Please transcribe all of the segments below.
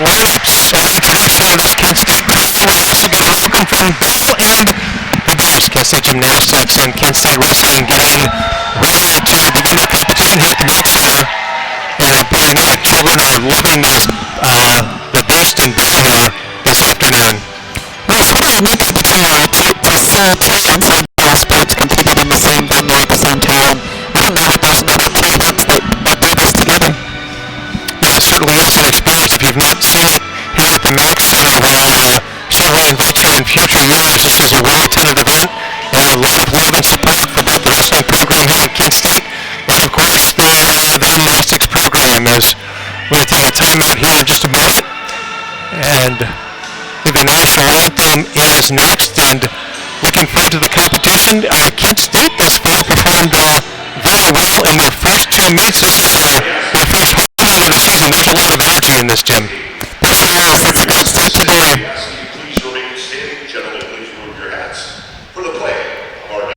lineups introduction of this Kent State crew. We also get a welcome from Bill and the girls, Kent State Gymnastics and Kent State Wrestling getting ready to begin their competition here at the Meat Center. And boy, our children are loving this, the beast and Bill here this afternoon. Well, it's really a neat opportunity to see two young sports competing in the same venue at the same time. I don't know that there's many two events that do this together. Yeah, it certainly is an experience if you've not seen it here at the Mac Center. We'll certainly invite you in future years. This is a well-attended event and a lot of love and support for both the wrestling program here at Kent State and, of course, the gymnastics program. As we're going to take a timeout here in just a moment. And the national anthem is next. And looking forward to the competition. Kent State thus far performed very well in their first two meets. This is their first home meet of the season. There's a lot of energy in this gym. There sure is. It's a great start to the year. Please remain standing. Gentlemen, please remove your hats for the play of our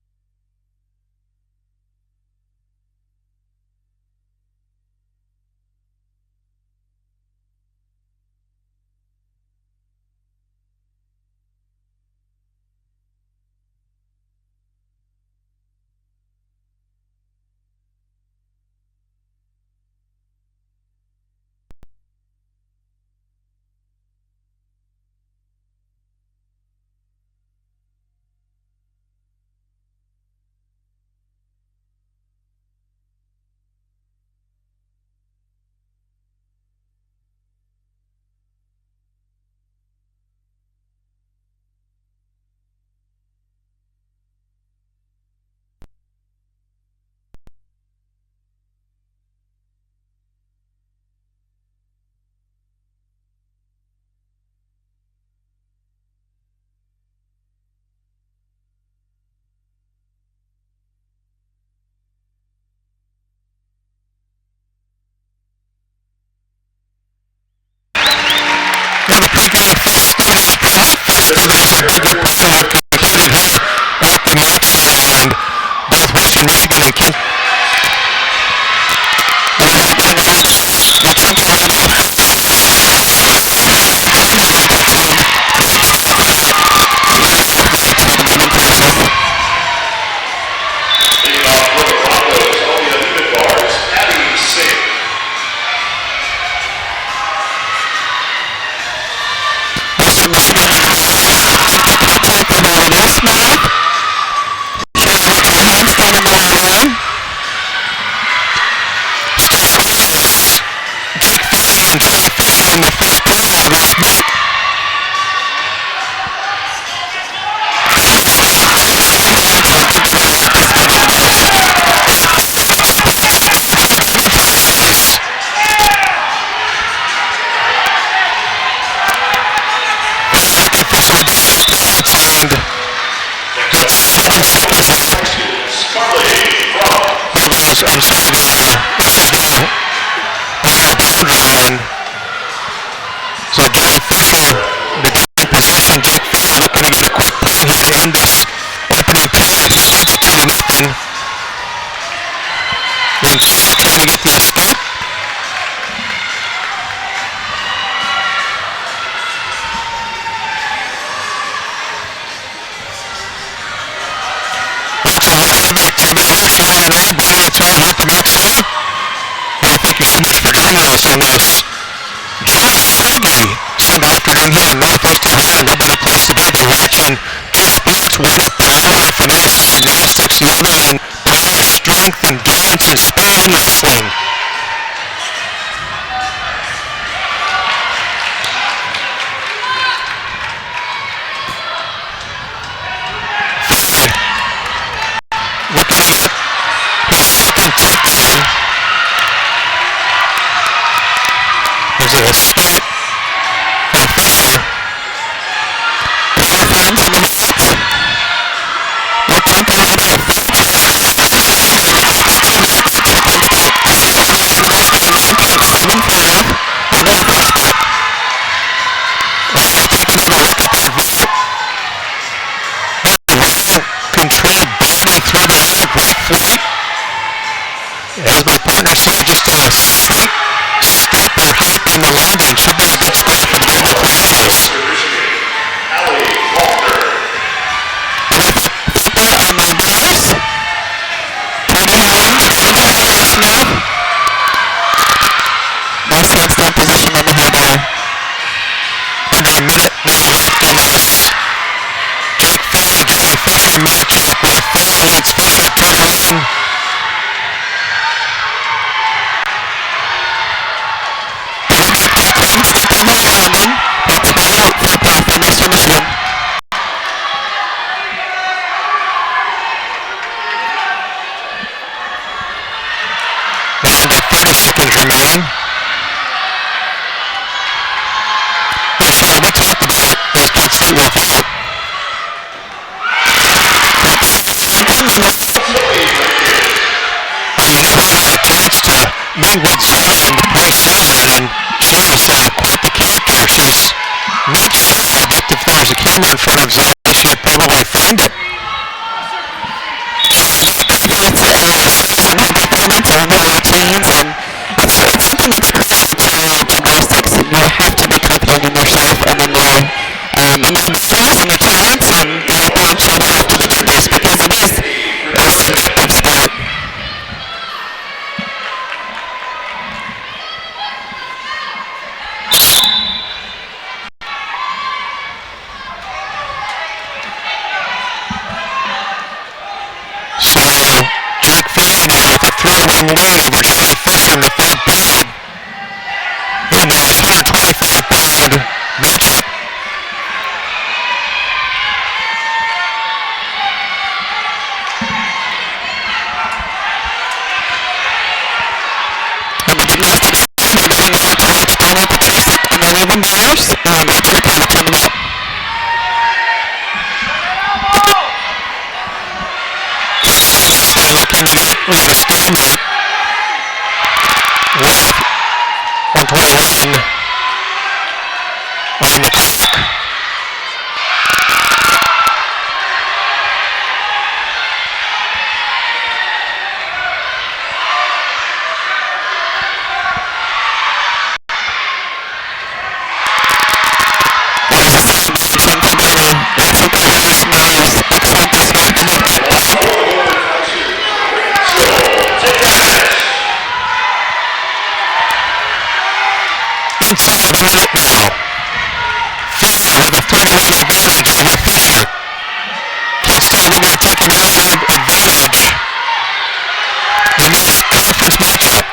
First programs are big reporting have concluded here at the Mac Center, and both Western Michigan and Kent. In the first period of this meet. Looking for some additional points, and it's 7 seconds left. I'm sorry, this is the boundary line. So John Fisher, the defensive position, Jake Fisher looking to get a quick point here to end this opening period. 6:02 and Chase trying to get the escape. It's a lot of activity here. Shannon and I bringing it to you here at the Mac Center. And thank you so much for joining us on this Sunday afternoon here in Northwest Ohio. No better place to be than watching two sports, one at power and finesse, gymnastics, the other in power, strength, endurance, and speed in wrestling. Fisher looking to get his second takedown. There's an escape from Fisher. under a minute now left in this Jake Fisher, Johnny Fisher matchup where Fisher leads Fisher 2-1. And 30 seconds remaining. And so we talked about those Kent State without. You never had a chance to meet with Zoe and I saw that, and she is quite the character. She's not shy, but if there was a camera in front of Zoe, she'd probably find it. Routines, and it's something that's perfect for gymnastics, and you have to be confident in yourself and in your skills and your talents, and shout it out to the judges because it is a really active sport. So Jake Fisher now with a 3-1 lead over Johnny Fisher in the third period. In this 125-pound matchup. And the gymnastics team are going on to watch Daniel Petrusik and Raven Myers enter the final tournament. And looking at we have a stalemate with 1:21 on the clock. There's a celebration for Danny. Rachel Myers, excellent this week. Inside a minute now. Fisher with a 3-1 advantage over Fisher. Kent State looking to take another advantage in this conference matchup.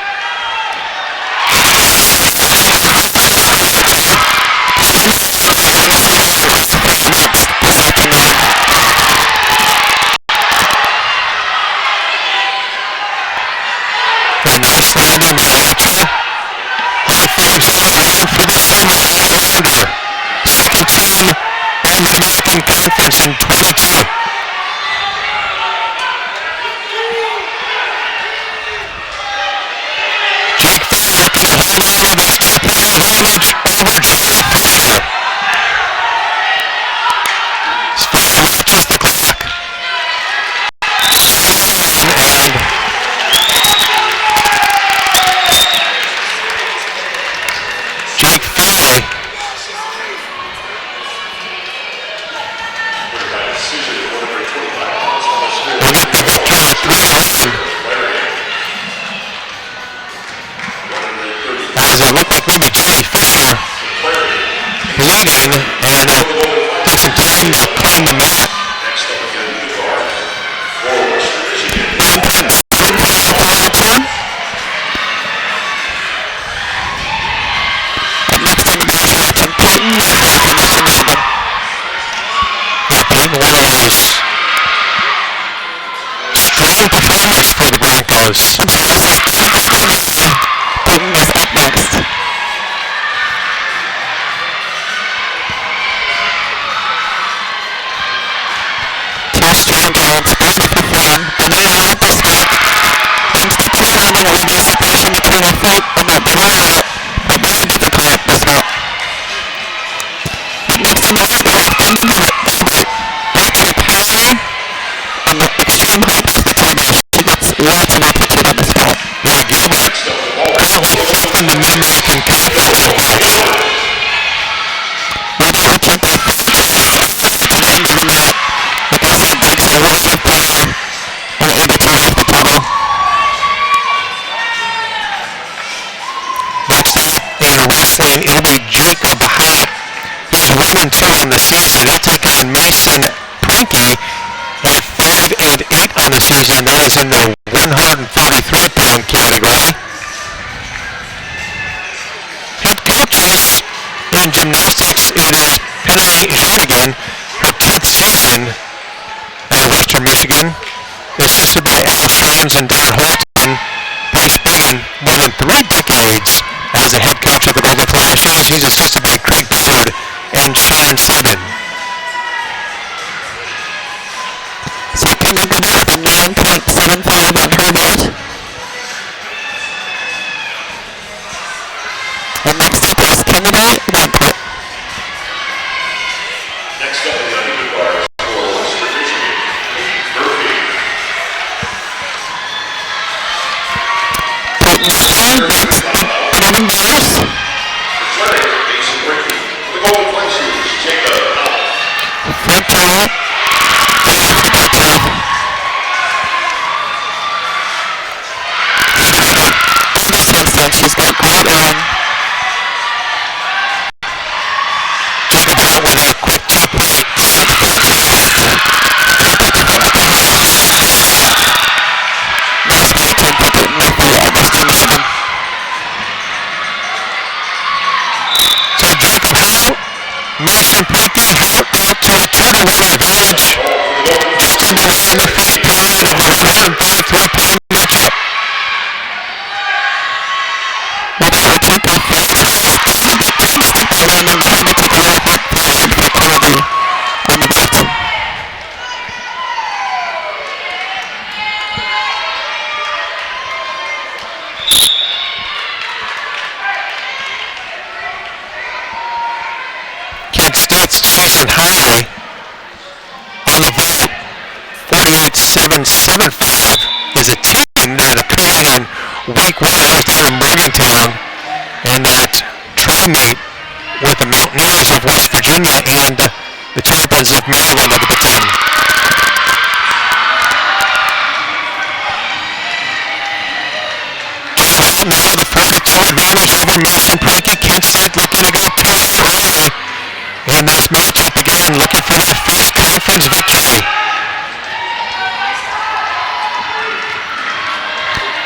A nice landing by Rachel. Her things on for the senior all-rounder. Second team All-American Conference in 22. Jake Fisher can hold on to this 2-point advantage over Johnny Fisher. Fisher watches the clock. And Jake Fisher will get the victory at 3-1. As it looked like maybe Johnny Fisher leading, and it took some time to clean the mat. 1.7 for action. And next on the board, we're watching Peyton Whitley from Eastern Michigan. Yeah, Peyton Whitley's strong performance for the Broncos. And Charles is Peyton is up next. Two strong kids, ready to perform. And they are out this week. Thanks to performing, we do separation between their feet and their below it, but very difficult this week. Next on the board, we're watching Rachel Perry on the extreme hoops for table. She gets lots of altitude on this spot. Yeah, Gilbert currently fifth in the Mid-American Conference in hoops. Rachel took their first to the end of the mat. Like I said, takes a lot of power and able to lift the table. Next up in wrestling, it'll be Jacob Hott. He 5-2 on the season. He'll take on Mason Pranky at 5-8 on the season. That is in the 143-pound category. Head coaches in gymnastics, it is Penny Hannigan, her 10th season at Western Michigan, assisted by Al Shines and Don Holton. They spent more than 3 decades as the head coach of the Golden Flashes. He's assisted by Craig Ballard and Sean Seaman. Second number with a 9.75 on her belt. And next up is Canada Redport. Next up in the lead bars for Western Michigan, Murphy. Peyton Murphy, 11 bars. Returning Mason Ricky. The Golden Flashes, Jacob Allen. Front row. She's got great run. Jacob out with a quick 2-point set. Nice work to put it with the Western Michigan. So Jacob out, Mason Pranky out to a 2-1 advantage. Just underway in the first period of the 143-pound matchup. Kent State's season high on the vote, 48.775, is a team that appearing in week 1 out there in Morgantown, and that tri-meet with the Mountaineers of West Virginia and the champions of Maryland of the Big Ten. Jacob now with a 4-2 advantage over Mason Pranky. Kent State looking to go period early in this matchup again, looking for their first conference victory.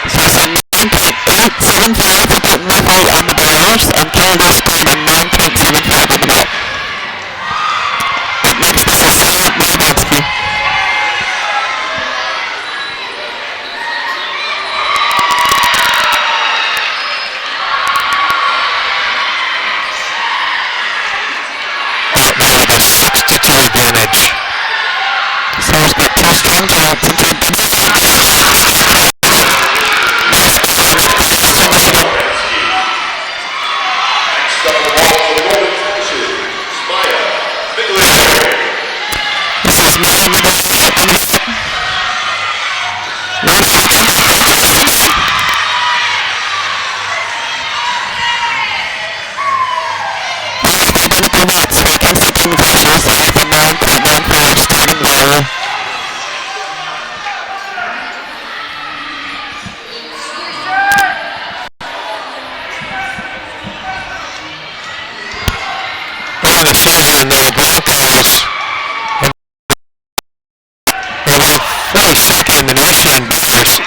So it's a 9.875 for Peyton Murphy on the bars, and Canada scored a 9.75 on the belt. Up next is Sarah Marabansky. Now with a 6-2 advantage. Sarah's got 2 strong points into the doubles. Nice game for Western Michigan. Next up the ball for the Golden Flashes, Maya Bigley. This is Maya Bigley on the foot. Nice work for Western Michigan. Next identical votes for Kent State Golden Flashes at the 9.95 starting value. On the season, the Broncos are 42nd in the nation in bars.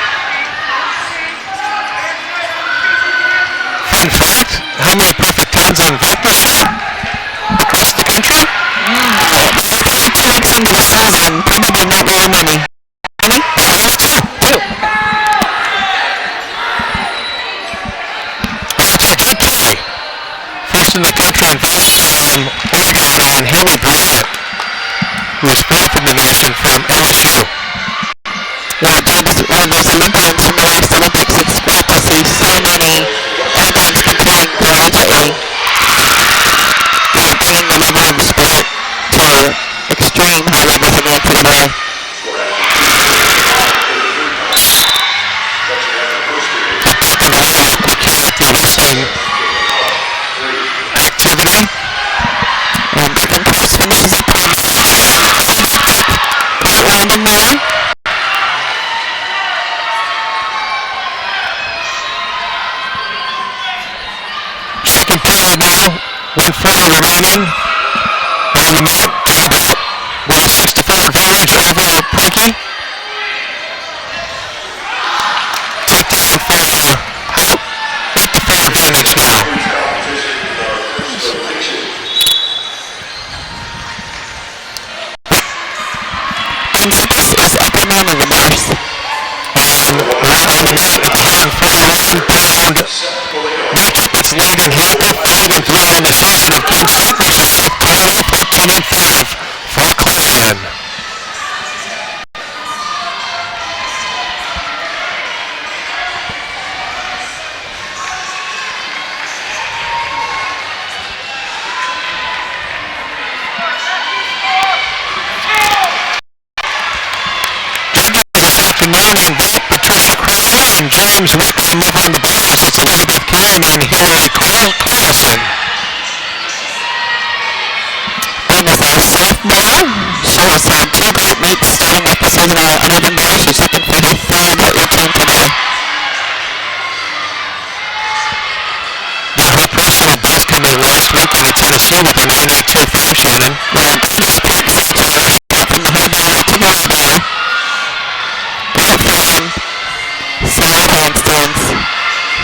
Fun fact, how many perfect 10s on vote this year across the country? We're 2 weeks into the season, probably not very many. Only 2. That's a JK. First in the country in votes from Oregon, and Haley Bryant, who is 4th in the nation from LSU. Well, those Olympians from the last Olympics, it's great to see so many athletes competing collegiately. They're bringing the level of sport to extreme high levels in the NCAA. Taking a real quick here at the wrestling activity. And second place for Mississippi. Great landing there. Second period now, 1:40 remaining. Matt Gambit with a 6-4 advantage over Pinky. Takedown for Hope. 8-4 advantage now. And next is upper mountain bars. And right on the mat with the 141-pound matchup. It's Landon Hacker, 5-3 on the season against St. Michelle. Toledo 14-5 for Clan. Judges this afternoon involve Patricia Crowell and James Whitman over on the bars. It's Elizabeth Karen and Hillary Carlson. And as a sophomore, she has had 2 great meets starting off the season on uneven bars. She's looking for her 3rd routine today. Yeah, her personal best coming last week out of Tennessee with a 9.82.5, Shannon. Yeah, definitely practice to her. From the high bar to the low bar. Great form. Solid handstands.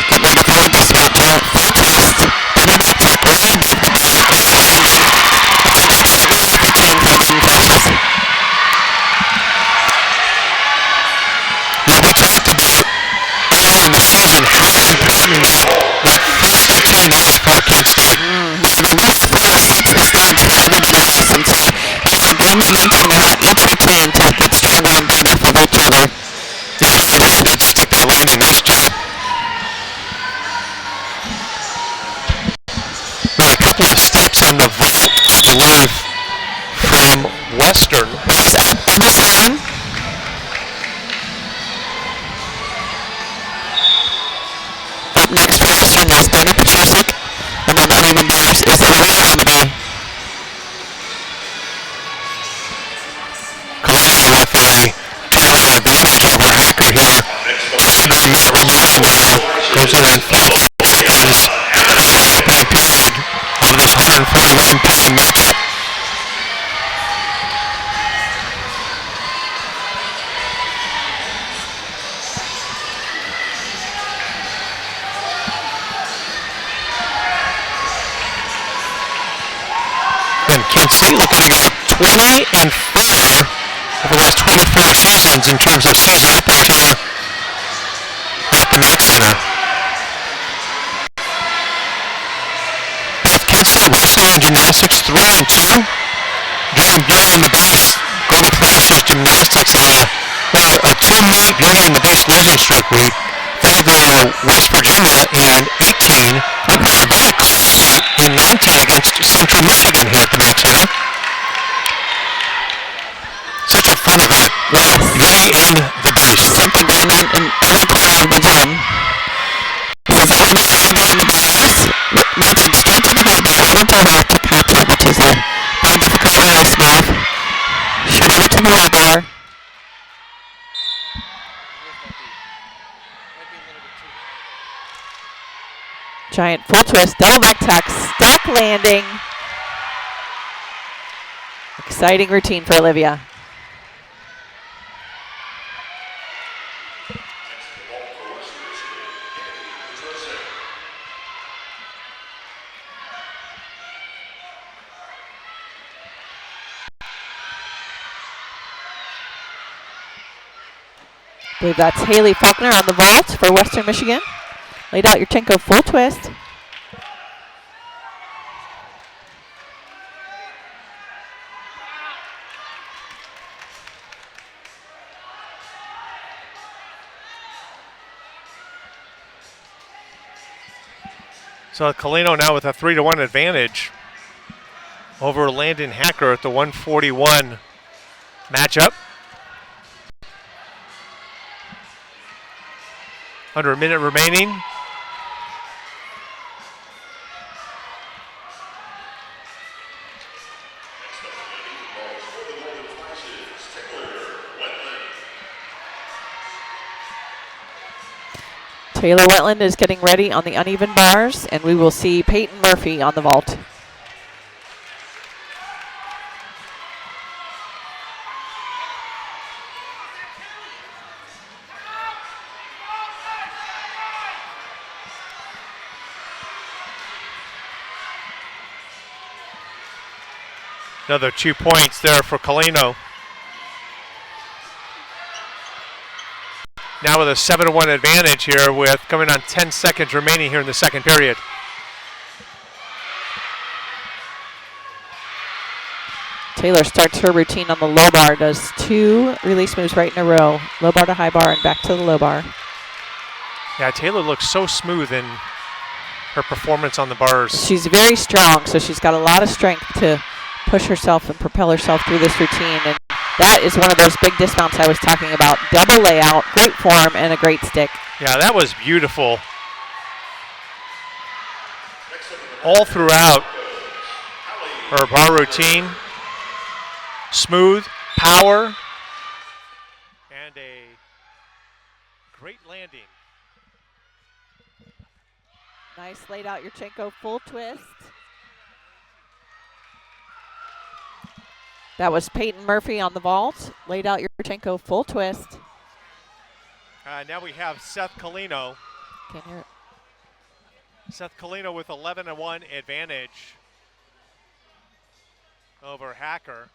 Get ready for a disruptor. Full twist. Double back tuck way above the bar. Great landing. Really routine for wooden crashes. Yeah, we talked about earlier in the season how important that first routine is for Kent State. Yeah, the best 4 sets to start for everybody else. And so here's a good momentum on each routine to get stronger and build off of each other. Yeah, she did stick that landing. Nice job. Well, a couple of steps on the vault, I believe, from Western. Yes, Edges Lane. Up next for Western is Dana Petrusik. And on the uneven bars is Olivia Amity. Collision with a takedown advantage over Hacker here. Disagree, Matt Romano now goes in on 15 seconds in the opening period of this 141-pound matchup. And Kent State looking to go 20-4 over the last 24 seasons in terms of season openers here at the Mac Center. Both Kent State wrestling and gymnastics 3-2. Drew Buell on the base. Golden Flashes Gymnastics on a 2-meet Beauty and the Beast losing streak. We fell to West Virginia in 18. And we were very close in 19 against Central Michigan here at the Mac Center. Such a fun event. Yes. Beauty and the Beast. Something going on in every corner of the gym. This is Elena Silva on the bars. Moving straight to the high bar, over to her to contact, which is a very difficult release move. Shoot over to the low bar. Giant full twist, double back tuck, stack landing. Exciting routine for Olivia. I believe that's Haley Faulkner on the vault for Western Michigan. Laid out your Tenko full twist. So Colino now with a 3-1 advantage over Landon Hacker at the 141 matchup. Under a minute remaining. Taylor Wetland is getting ready on the uneven bars, and we will see Peyton Murphy on the vault. Another 2 points there for Colino. Now with a 7-1 advantage here with coming on 10 seconds remaining here in the second period. Taylor starts her routine on the low bar, does 2 release moves right in a row. Low bar to high bar and back to the low bar. Yeah, Taylor looks so smooth in her performance on the bars. She's very strong, so she's got a lot of strength to push herself and propel herself through this routine. And that is one of those big dismounts I was talking about. Double layout, great form, and a great stick. Yeah, that was beautiful. All throughout her bar routine. Smooth, power, and a great landing. Nice laid out Yurchenko full twist. That was Peyton Murphy on the vault. Laid out Yurchenko full twist. Now we have Seth Colino. Can you? Seth Colino with 11-1 advantage over Hacker.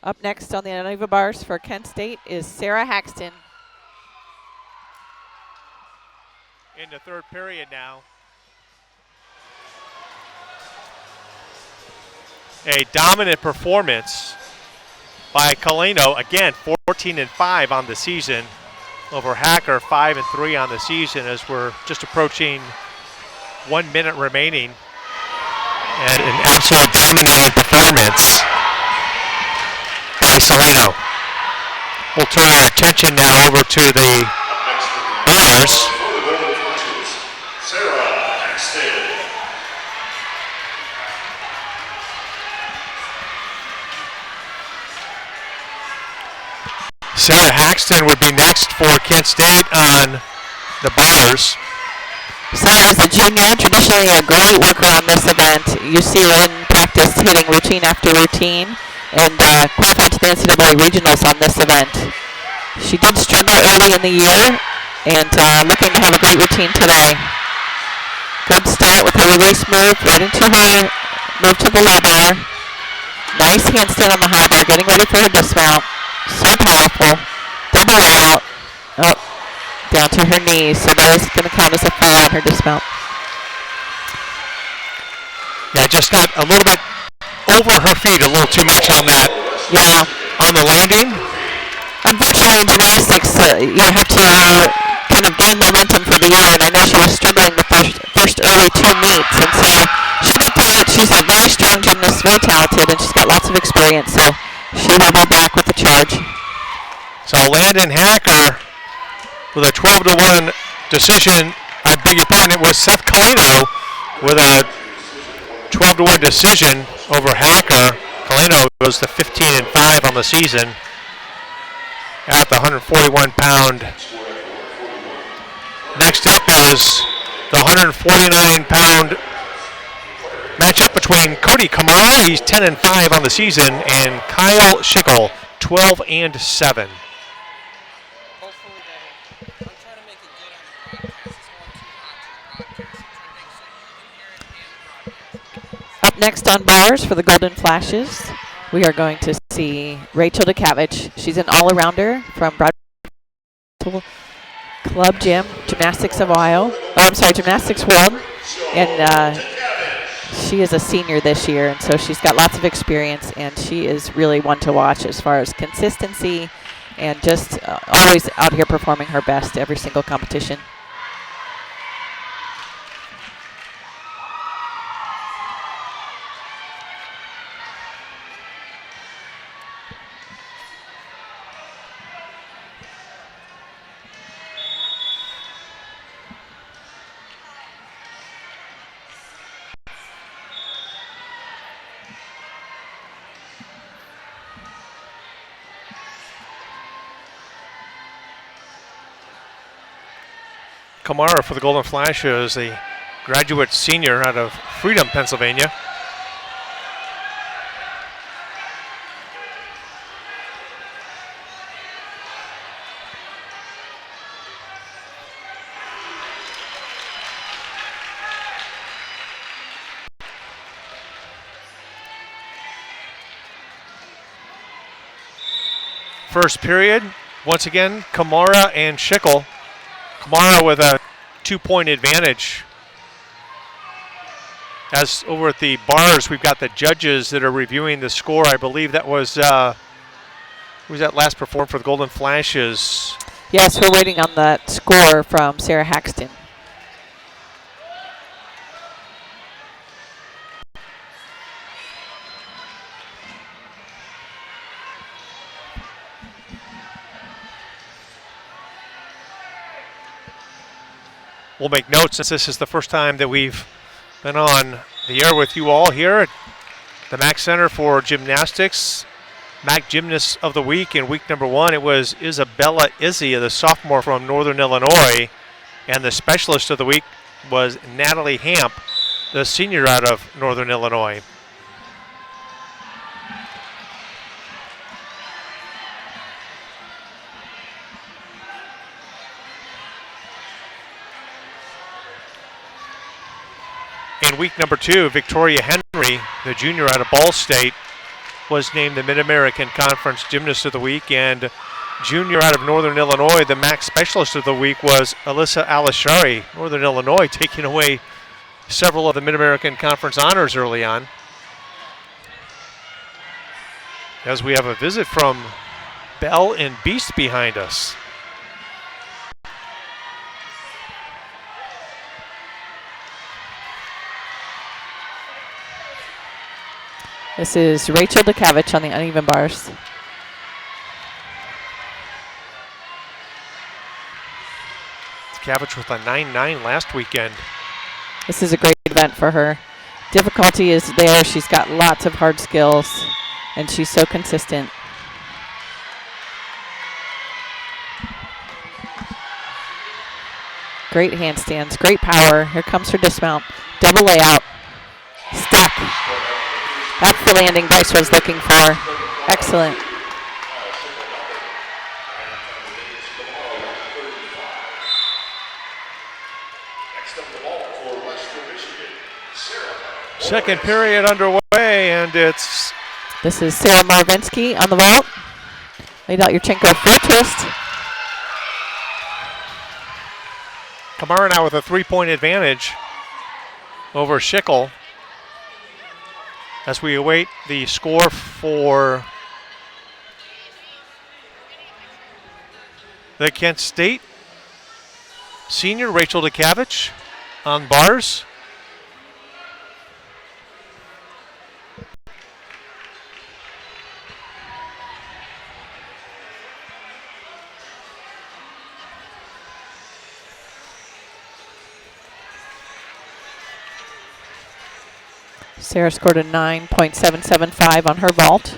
Up next on the Anova bars for Kent State is Sarah Haxton. In the third period now. A dominant performance by Colino. Again, 14-5 on the season over Hacker, 5-3 on the season as we're just approaching 1 minute remaining. And an absolute dominating performance by Colino. We'll turn our attention now over to the bars. Sarah Haxton would be next for Kent State on the bars. Sarah is a junior, traditionally a great worker on this event. You see her in practice hitting routine after routine and qualified to the NCAA regionals on this event. She did struggle early in the year and looking to have a great routine today. Good start with her release move right into her move to the low bar. Nice handstand on the high bar, getting ready for her dismount. So powerful. Double layout. Oh, down to her knees. So that is going to count as a fall on her dismount. Yeah, just got a little bit over her feet, a little too much on that. Yeah. On the landing. Unfortunately, in gymnastics, you have to kind of gain momentum for the year, and I know she was struggling the first early 2 meets, and so she'll get through it. She's a very strong gymnast, very talented, and she's got lots of experience, so she will be back with the charge. So Landon Hacker with a 12-1 decision. I beg your pardon, it was Seth Colino with a 12-1 decision over Hacker. Colino goes to 15-5 on the season at the 141-pound. Next up is the 149-pound matchup between Cody Kamara, he's 10-5 on the season, and Kyle Schickel, 12-7. Up next on bars for the Golden Flashes, we are going to see Rachel DeCavich. She's an all-arounder from Broad Club Gym, Gymnastics of Ohio. Oh, I'm sorry, Gymnastics World. And she is a senior this year, and so she's got lots of experience, and she is really one to watch as far as consistency and just always out here performing her best every single competition. Kamara for the Golden Flashes, a graduate senior out of Freedom, Pennsylvania. first period. Once again, Kamara and Schickel. Kamara with a 2-point advantage. As over at the bars, we've got the judges that are reviewing the score. I believe that was, who was that last performed for the Golden Flashes? Yes, we're waiting on that score from Sarah Haxton. We'll make notes since this is the first time that we've been on the air with you all here at the MAC Center for Gymnastics. MAC Gymnast of the Week in week number 1, it was Isabella Izzy, the sophomore from Northern Illinois. And the Specialist of the Week was Natalie Hamp, the senior out of Northern Illinois. In week number 2, Victoria Henry, the junior out of Ball State, was named the Mid-American Conference Gymnast of the Week, and junior out of Northern Illinois, the MAC Specialist of the Week was Alyssa Alishari, Northern Illinois, taking away several of the Mid-American Conference honors early on. As we have a visit from Bell and Beast behind us. This is Rachel DeCavich on the uneven bars. DeCavich with a 9-9 last weekend. This is a great event for her. Difficulty is there. She's got lots of hard skills, and she's so consistent. Great handstands, great power. Here comes her dismount. Double layout. Step. That's the landing Bryce was looking for. Excellent. Second period underway, and this is Sarah Marvinsky on the vault. Laid out your Chenko full twist. Kamara now with a 3-point advantage over Schickel. As we await the score for the Kent State senior, Rachel DeCavich, on bars. Sarah scored a 9.775 on her vault.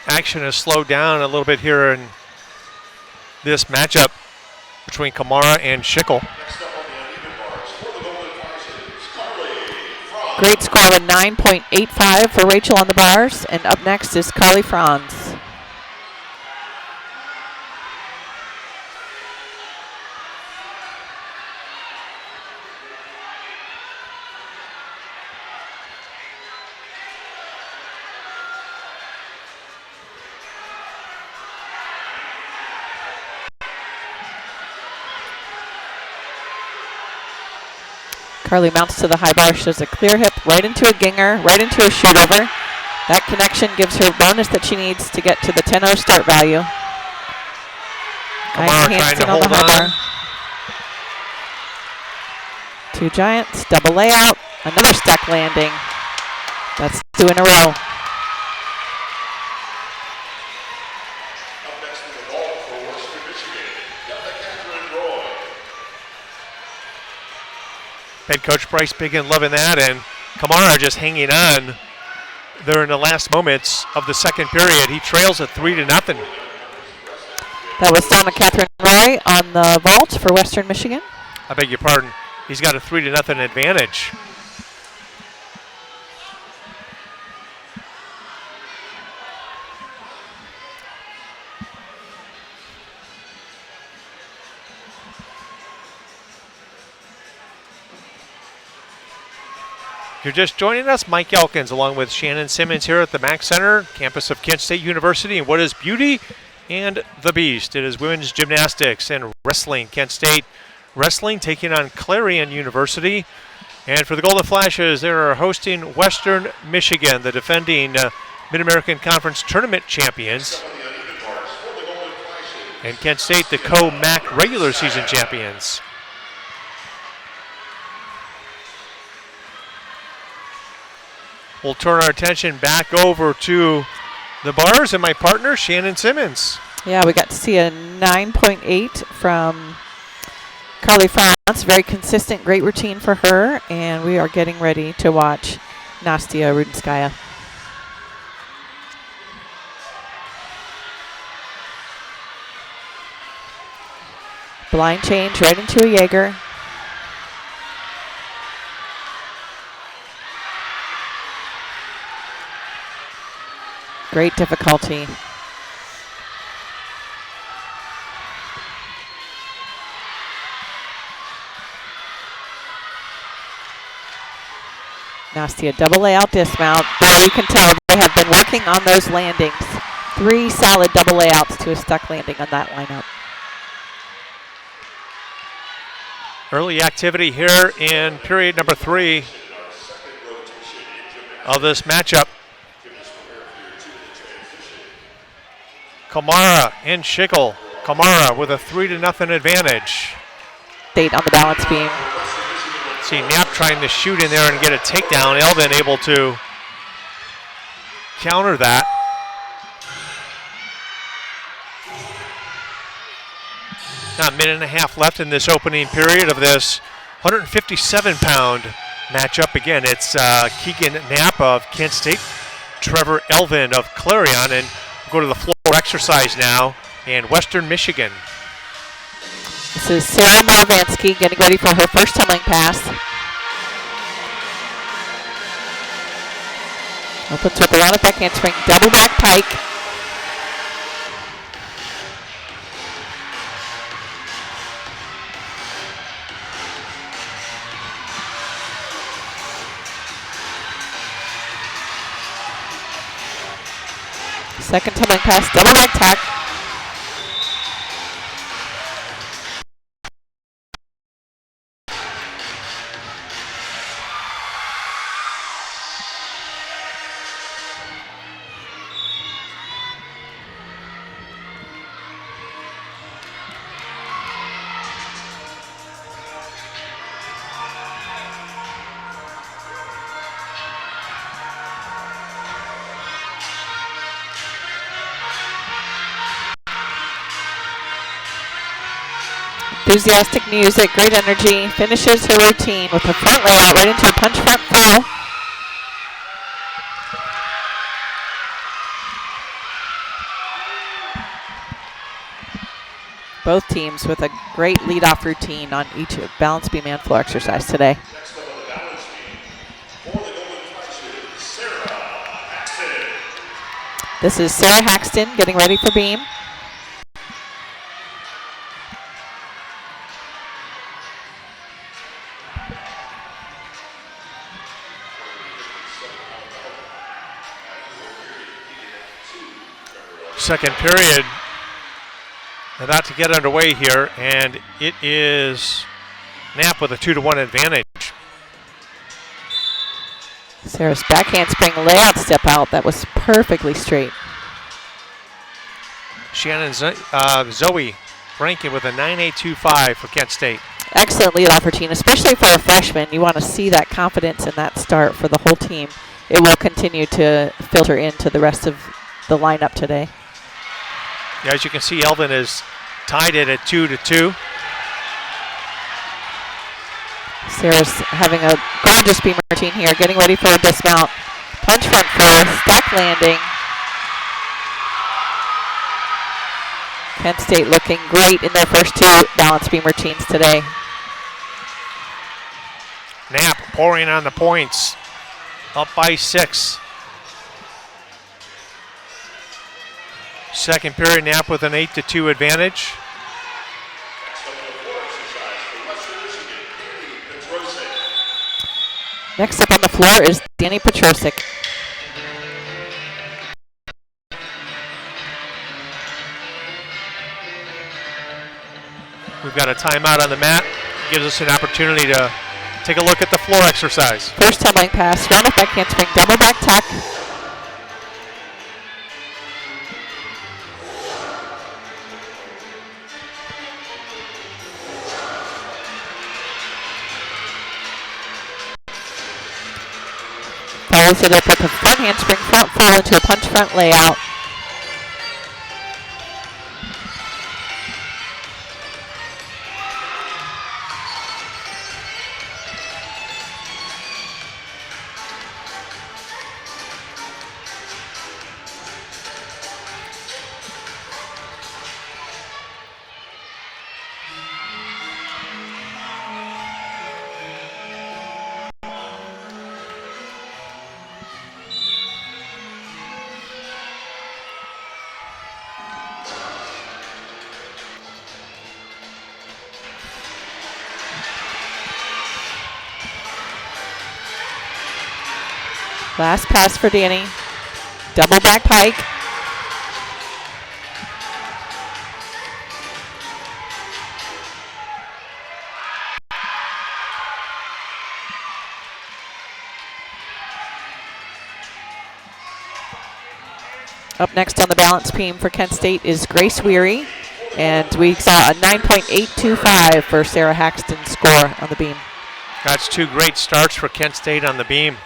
Action has slowed down a little bit here in this matchup between Kamara and Schickel. Great score of 9.85 for Rachel on the bars. And up next is Carly Franz. Carly mounts to the high bar, shows a clear hip, right into a ginger, right into a shoot over. That connection gives her bonus that she needs to get to the 10-0 start value. Kamara trying to hold on. Two giants, double layout, another stack landing. That's 2 in a row. Head coach Bryce Biggin loving that, and Kamara just hanging on there in the last moments of the second period. He trails at 3-0. That was Donna Catherine Roy on the vault for Western Michigan. I beg your pardon. He's got a 3-0 advantage. If you're just joining us, Mike Elkins along with Shannon Simmons here at the Mack Center, campus of Kent State University. And what is Beauty and the Beast? It is women's gymnastics and wrestling. Kent State wrestling taking on Clarion University. And for the Golden Flashes, they are hosting Western Michigan, the defending Mid-American Conference Tournament champions. And Kent State, the co-MAC regular season champions. We'll turn our attention back over to the bars and my partner, Shannon Simmons. Yeah, we got to see a 9.8 from Carly France. Very consistent, great routine for her. And we are getting ready to watch Nastia Rudenskaya. Blind change right into a Jaeger. Great difficulty. Nastia double layout dismount. There you can tell they have been working on those landings. 3 solid double layouts to a stuck landing on that lineup. Early activity here in period number 3 of this matchup. Kamara and Schickel. Kamara with a 3-0 advantage. State on the balance beam. See Knapp trying to shoot in there and get a takedown. Elvin able to counter that. Now a minute and a half left in this opening period of this 157-pound matchup. Again, it's Keegan Knapp of Kent State, Trevor Elvin of Clarion, and we'll go to the floor exercise now in Western Michigan. This is Sarah Malvansky getting ready for her first tumbling pass. Opens with a lot of back handspring, double back pike. Second tumbling pass, double back tack. Enthusiastic music, great energy, finishes her routine with a front layout right into a punch front full. Both teams with a great lead-off routine on each balance beam and floor exercise today. This is Sarah Haxton getting ready for beam. Second period about to get underway here, and it is Knapp with a 2-1 advantage. Sarah's back handspring layout step out. That was perfectly straight. Shannon Zoe ranking with a 9.825 for Kent State. Excellent lead-off routine, especially for a freshman. You want to see that confidence in that start for the whole team. It will continue to filter into the rest of the lineup today. Yeah, as you can see, Elvin is tied it at 2-2. Sarah's having a gorgeous beam routine here, getting ready for a dismount. Punch front full, stack landing. Kent State looking great in their first 2 balance beam routines today. Knapp pouring on the points, up by 6. Second period, Knapp with an 8-2 advantage. Next up on the floor is Danny Petrosic. We've got a timeout on the mat. Gives us an opportunity to take a look at the floor exercise. First tumbling pass, round off back handspring, double back tuck. Follows it up with a front handspring, front fall into a punch front layout. Last pass for Danny. Double back pike. Up next on the balance beam for Kent State is Grace Weary. And we saw a 9.825 for Sarah Haxton's score on the beam. That's two great starts for Kent State on the beam.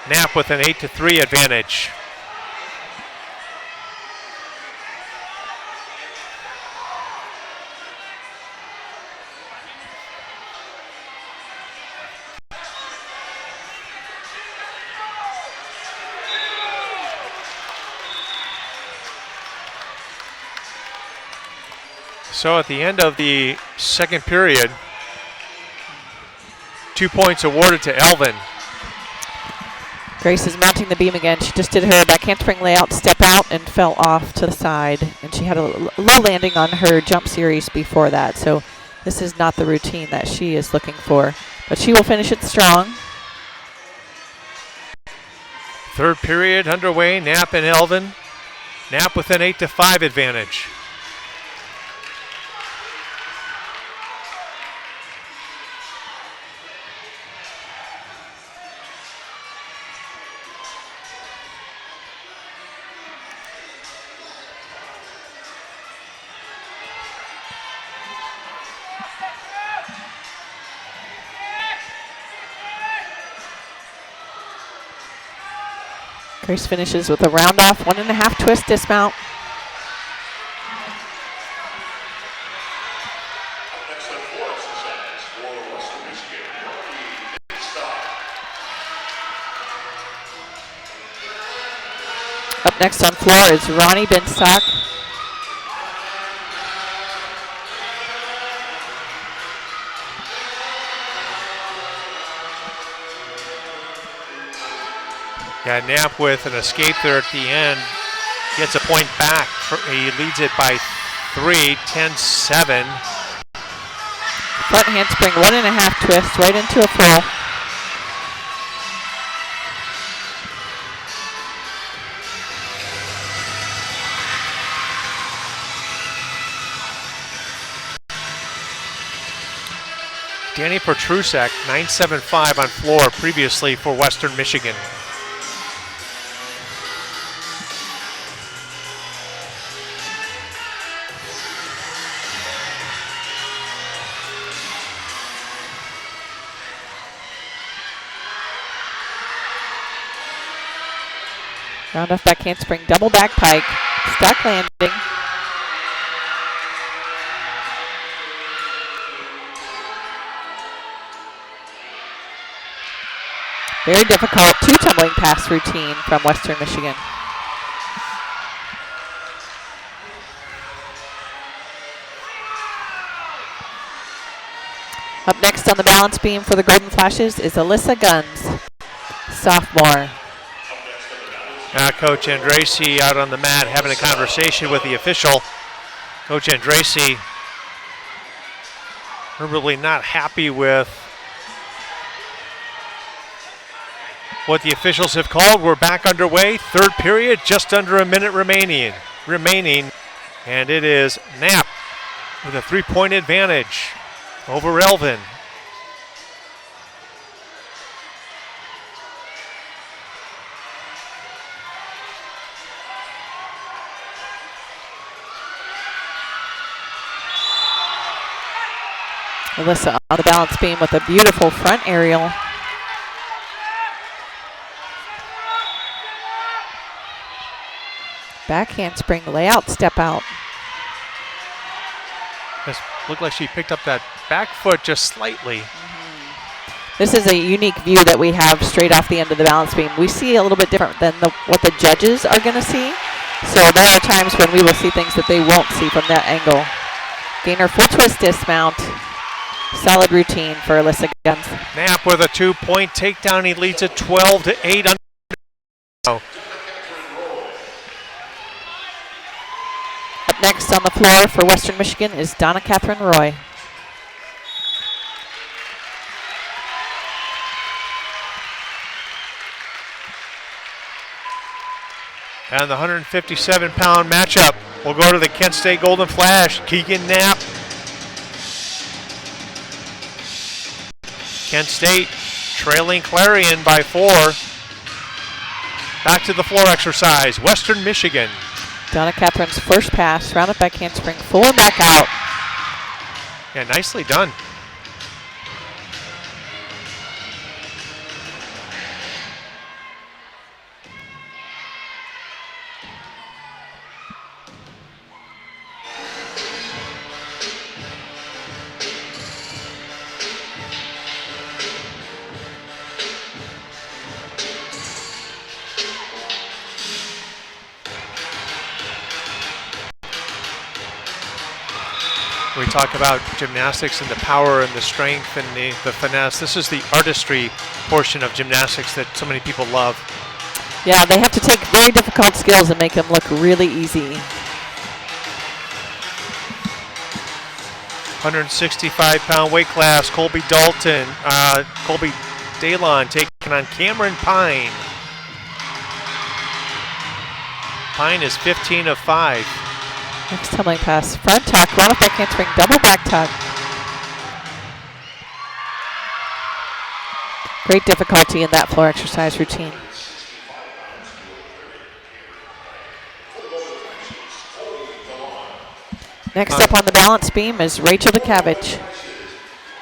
Knapp with an 8-3 advantage. So at the end of the second period, 2 points awarded to Elvin. Grace is mounting the beam again. She just did her back handspring layout, step out, and fell off to the side. And she had a low landing on her jump series before that. So this is not the routine that she is looking for. But she will finish it strong. Third period underway, Knapp and Elvin. Knapp with an 8-5 advantage. Grace finishes with a round off 1.5 twist dismount. Up next on floor is Ronnie Binstock. Yeah, Knapp with an escape there at the end. Gets a point back. He leads it by 3, 10-7. Front handspring, 1.5 twist, right into a full. Danny Petrusek, 9.75 on floor previously for Western Michigan. Round off back handspring, double back pike, stuck landing. Very difficult, 2 tumbling pass routine from Western Michigan. Up next on the balance beam for the Golden Flashes is Alyssa Guns, sophomore. Coach Andracy out on the mat having a conversation with the official. Coach Andracy probably not happy with what the officials have called. We're back underway. Third period, just under a minute remaining. And it is Knapp with a 3-point advantage over Elvin. Alyssa on the balance beam with a beautiful front aerial. Back handspring, layout, step out. This looked like she picked up that back foot just slightly. This is a unique view that we have straight off the end of the balance beam. We see a little bit different than what the judges are going to see. So there are times when we will see things that they won't see from that angle. Gainer full twist dismount. Solid routine for Alyssa Guns. Knapp with a 2-point takedown. He leads it 12-8. Up next on the floor for Western Michigan is Donna Catherine Roy. And the 157-pound matchup will go to the Kent State Golden Flash. Keegan Knapp. Kent State trailing Clarion by 4. Back to the floor exercise. Western Michigan. Donna Catherine's first pass, rounded back handspring, full and back out. Yeah, nicely done. We talk about gymnastics and the power and the strength and the finesse. This is the artistry portion of gymnastics that so many people love. Yeah, they have to take very difficult skills and make them look really easy. 165-pound weight class, Colby Dalton, Colby Dalon taking on Cameron Pine. Pine is 15 of 5. Next tumbling pass, front tuck, round back handspring, double back tuck. Great difficulty in that floor exercise routine. Next up on the balance beam is Rachel DeCavage.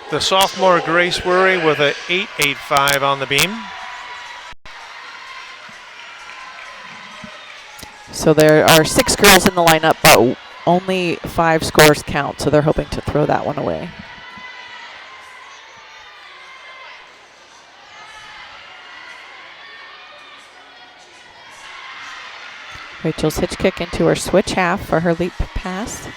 The sophomore Grace Worry with an 8.85 on the beam. So there are 6 girls in the lineup, but only 5 scores count, so they're hoping to throw that one away. Rachel's hitch kick into her switch half for her leap pass.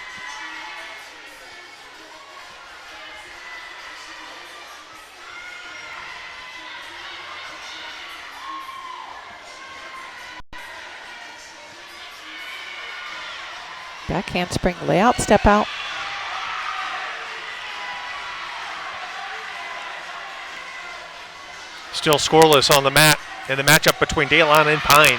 Back handspring, layout, step out. Still scoreless on the mat in the matchup between Dalon and Pine.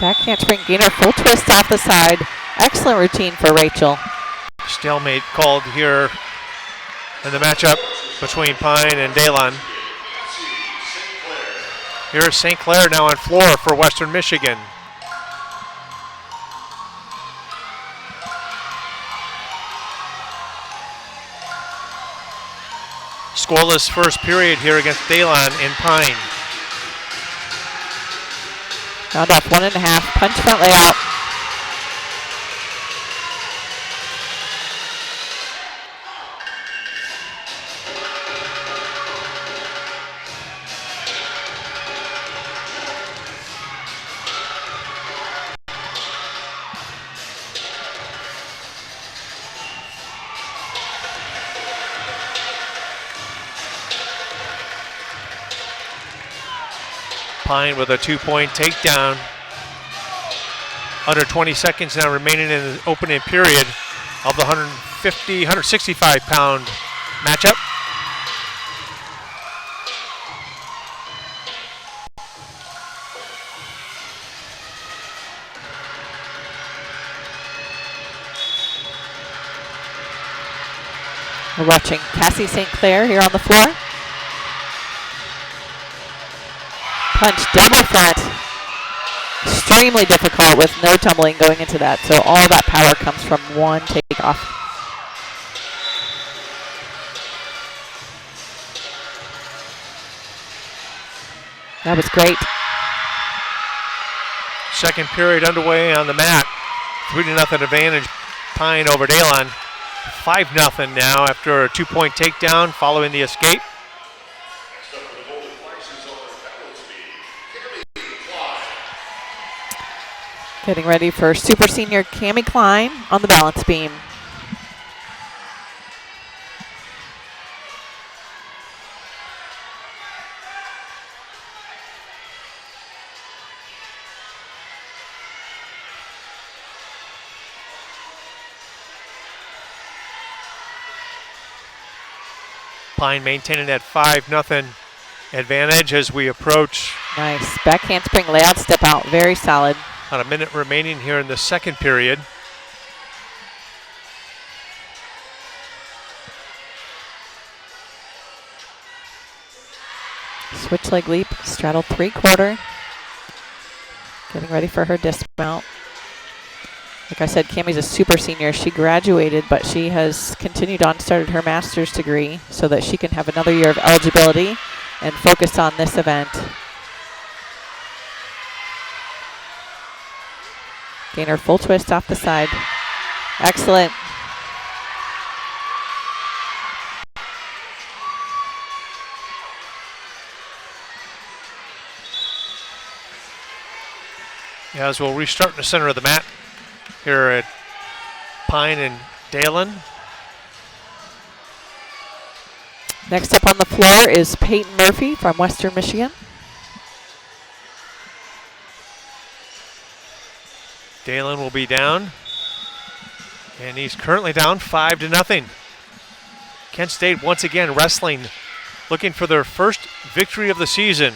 Back handspring, gainer, full twist off the side. Excellent routine for Rachel. Stalemate called here in the matchup between Pine and Dalon. Here's St. Clair now on floor for Western Michigan. Scoreless first period here against Dalon and Pine. Round off 1.5, punch front layout. Pine with a 2-point takedown. Under 20 seconds now remaining in the opening period of the 165-pound matchup. We're watching Cassie St. Clair here on the floor. Punch double front. Extremely difficult with no tumbling going into that. So all that power comes from one takeoff. That was great. Second period underway on the mat. 3-0 advantage, Pine over Daylon. 5-0 now after a 2-point takedown following the escape. Getting ready for super senior Cammie Klein on the balance beam. Pine maintaining that 5-0 advantage as we approach. Nice. Back handspring layout, step out. Very solid. About a minute remaining here in the second period. Switch leg leap, straddle 3/4. Getting ready for her dismount. Like I said, Cammie's a super senior. She graduated, but she has continued on, started her master's degree so that she can have another year of eligibility and focus on this event. Gainer full twist off the side. Excellent. Yeah, as we'll restart in the center of the mat here at Pine and Daylon. Next up on the floor is Peyton Murphy from Western Michigan. Daylon will be down, and he's currently down 5-0. Kent State once again wrestling, looking for their first victory of the season.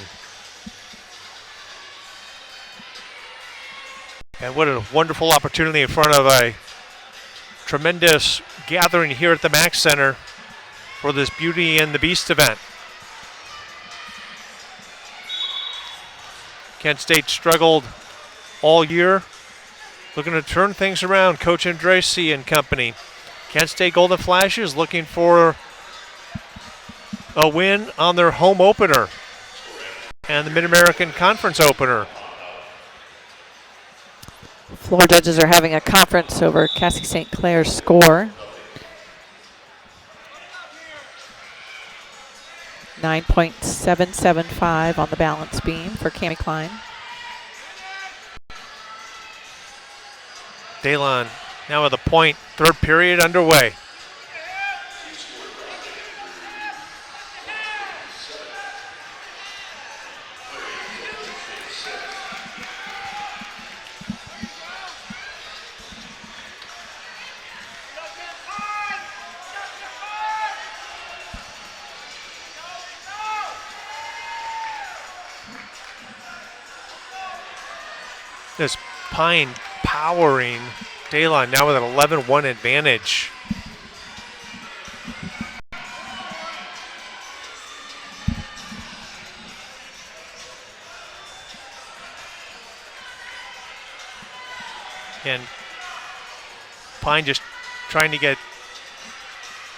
And what a wonderful opportunity in front of a tremendous gathering here at the Mack Center for this Beauty and the Beast event. Kent State struggled all year, looking to turn things around. Coach Andrasi and company. Kent State Golden Flashes looking for a win on their home opener and the Mid-American Conference opener. Floor judges are having a conference over Cassie St. Clair's score. 9.775 on the balance beam for Cammie Klein. Daylon now with a point, third period underway. This Pine powering Daylon now with an 11-1 advantage. And Pine just trying to get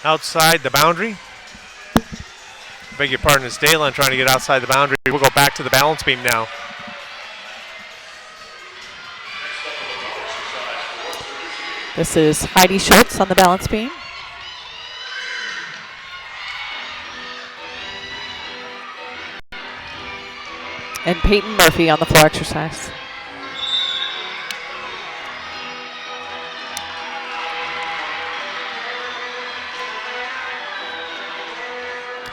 outside the boundary. Beg your pardon, it's Daylon trying to get outside the boundary. We'll go back to the balance beam now. This is Heidi Schultz on the balance beam. And Peyton Murphy on the floor exercise.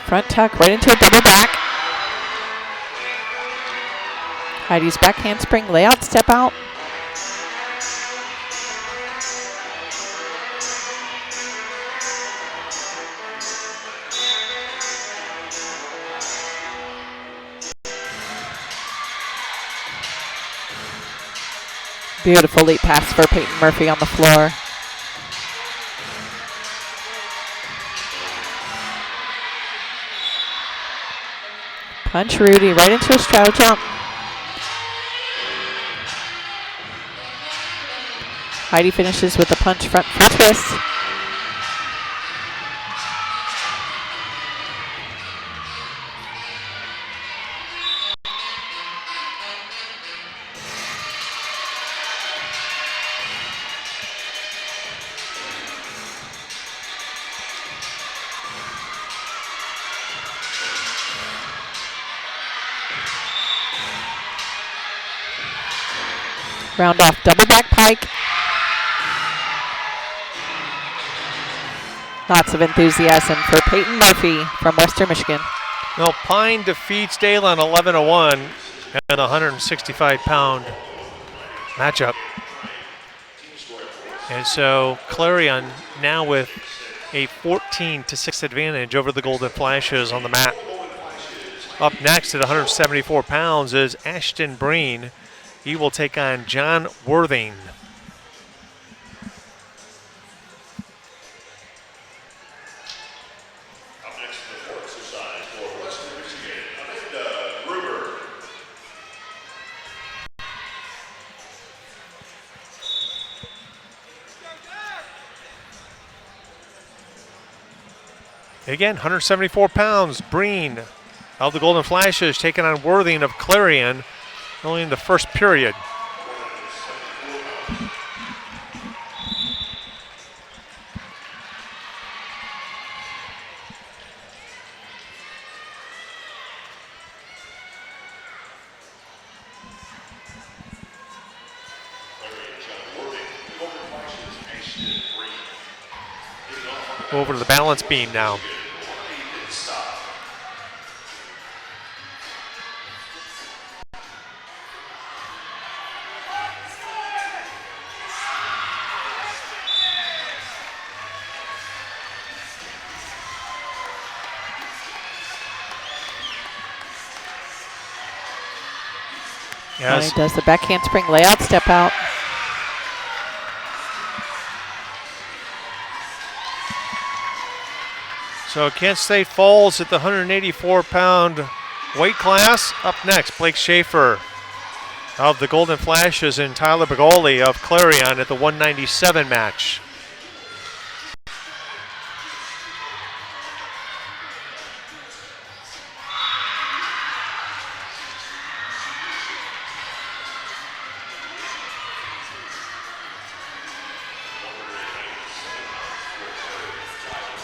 Front tuck right into a double back. Heidi's back handspring, layout, step out. Beautiful leap pass for Peyton Murphy on the floor. Punch Rudy right into a straddle jump. Heidi finishes with a punch front full twist. Round off double back pike. Lots of enthusiasm for Peyton Murphy from Western Michigan. Well, Pine defeats Dale on 11-1 and a 165-pound matchup. And so Clarion now with a 14-6 advantage over the Golden Flashes on the mat. Up next at 174 pounds is Ashton Breen. He will take on John Worthing. Up next in the floor exercise for Western Michigan, Amanda Gruber. Again, 174 pounds. Breen of the Golden Flashes taking on Worthing of Clarion only in the first period. Over to the balance beam now. Yes. He does the back handspring layout, step out. So Kent State falls at the 184-pound weight class. Up next, Blake Schaefer of the Golden Flashes and Tyler Begoli of Clarion at the 197 match.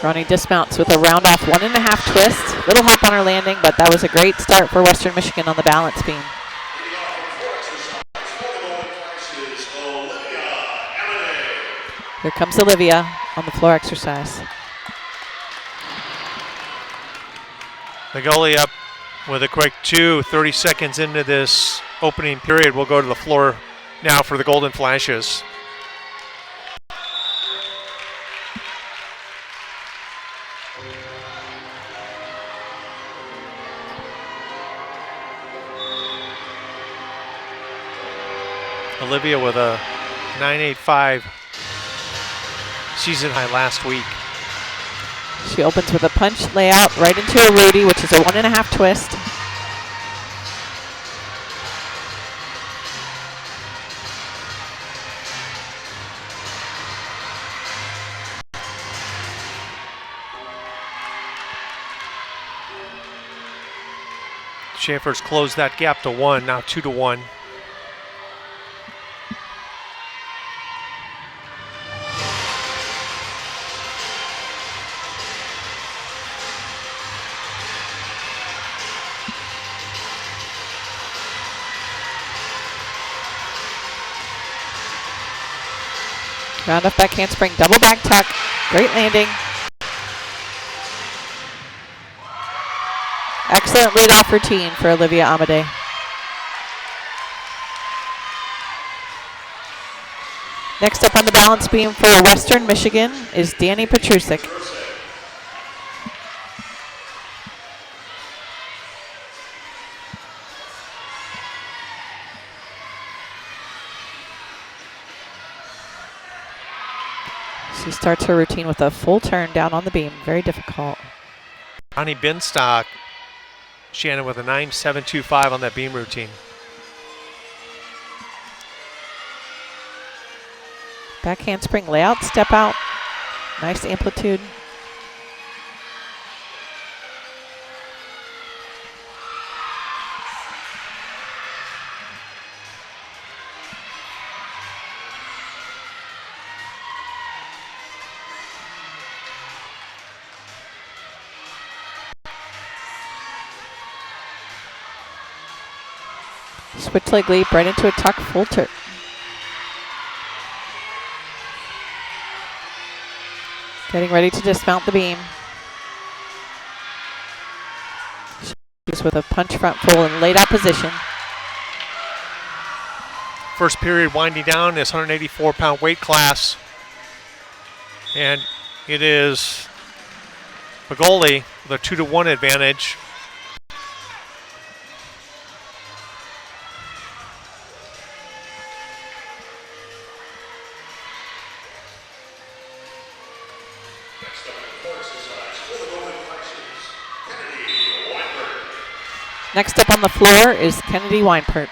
Ronnie dismounts with a round off 1.5 twist. Little help on her landing, but that was a great start for Western Michigan on the balance beam. Here comes Olivia on the floor exercise. Begoli up with a quick 30 seconds into this opening period. We'll go to the floor now for the Golden Flashes. Olivia with a 9.85 season high last week. She opens with a punch layout right into a Rudy, which is a 1.5 twist. Schaefer's closed that gap to 1, now 2-1. Round off back handspring, double back tuck. Great landing. Excellent lead off routine for Olivia Amade. Next up on the balance beam for Western Michigan is Danny Petrusik. She starts her routine with a full turn down on the beam. Very difficult. Ronnie Binstock, Shannon, with a 9.725 on that beam routine. Back handspring layout, step out. Nice amplitude. Switch leg leap right into a tuck, full turn. Getting ready to dismount the beam. She's with a punch front full in laid out position. First period winding down this 184-pound weight class. And it is Bagoli with a 2-1 advantage. Next up on the floor is Kennedy Weinpert.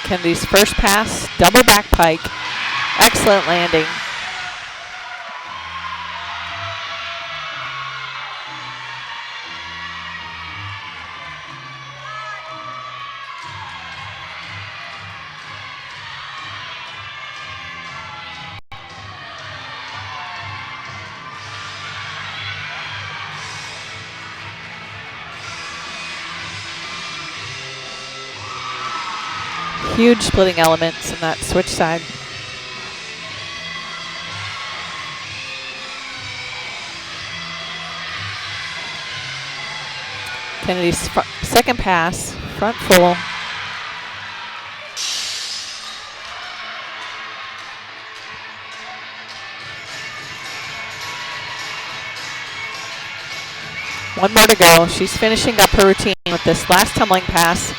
Kennedy's first pass, double back pike. Excellent landing. Huge splitting elements in that switch side. Kennedy's second pass, front full. One more to go. She's finishing up her routine with this last tumbling pass.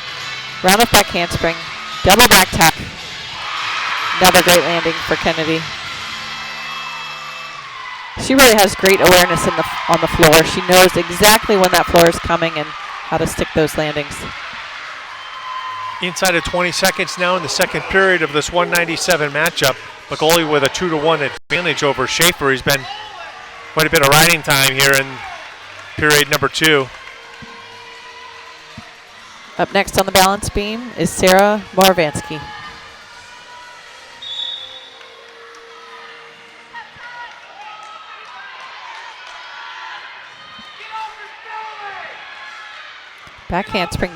Round of back handspring, double back tuck. Another great landing for Kennedy. She really has great awareness on the floor. She knows exactly when that floor is coming and how to stick those landings. Inside of 20 seconds now in the second period of this 197 matchup. Bagoli with a 2-1 advantage over Schaefer. He's been quite a bit of riding time here in period number 2. Up next on the balance beam is Sarah Moravanski. Back handspring,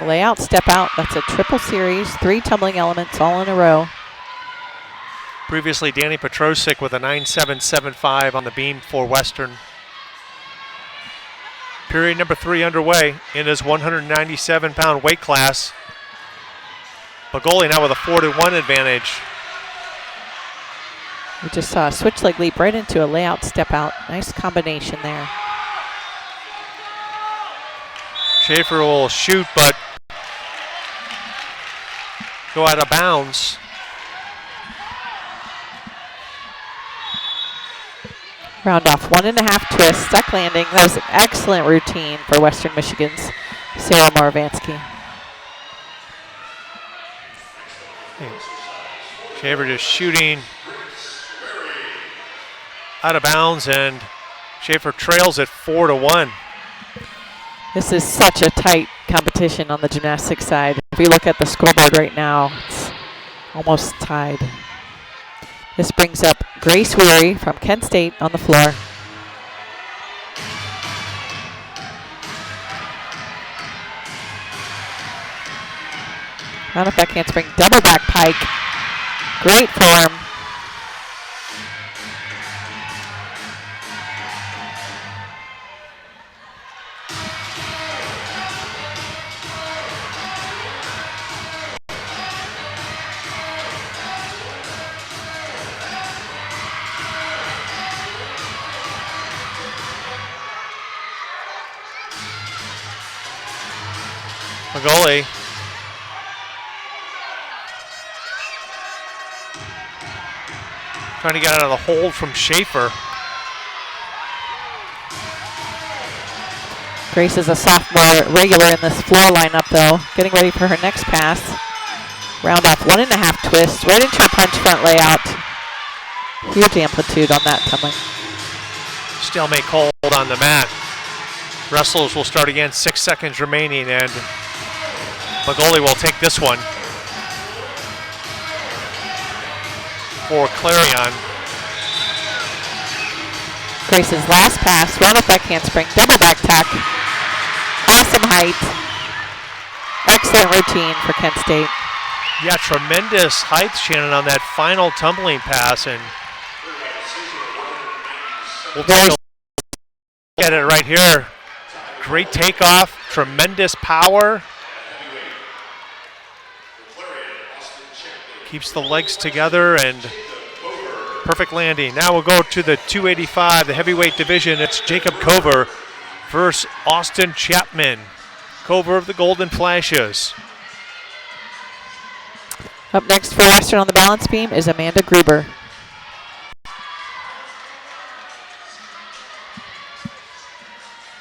layout, step out. That's a triple series, 3 tumbling elements all in a row. Previously, Danny Petrosic with a 9.775 on the beam for Western. Period number 3 underway in his 197-pound weight class. Bagoli now with a 4-1 advantage. We just saw a switch leg leap right into a layout, step out. Nice combination there. Schaefer will shoot, but go out of bounds. Round off 1.5 twist, stuck landing. That was an excellent routine for Western Michigan's Sarah Moravanski. Schaefer just shooting out of bounds, and Schaefer trails at 4-1. This is such a tight competition on the gymnastics side. If you look at the scoreboard right now, it's almost tied. This brings up Grace Weary from Kent State on the floor. Round of back handspring, double back pike. Great form. Pagoli. Trying to get out of the hold from Schaefer. Grace is a sophomore regular in this floor lineup, though. Getting ready for her next pass. Round off 1.5 twist, right into a punch front layout. Huge amplitude on that tumbling. Stalemate hold on the mat. Wrestlers will start again, 6 seconds remaining, and Pagoli will take this one for Clarion. Grace's last pass, round off back handspring, double back tack. Awesome height. Excellent routine for Kent State. Yeah, tremendous height, Shannon, on that final tumbling pass, and we'll take a look at it right here. Great takeoff, tremendous power. Keeps the legs together and perfect landing. Now we'll go to the 285, the heavyweight division. It's Jacob Cover versus Austin Chapman. Cover of the Golden Flashes. Up next for Western on the balance beam is Amanda Gruber.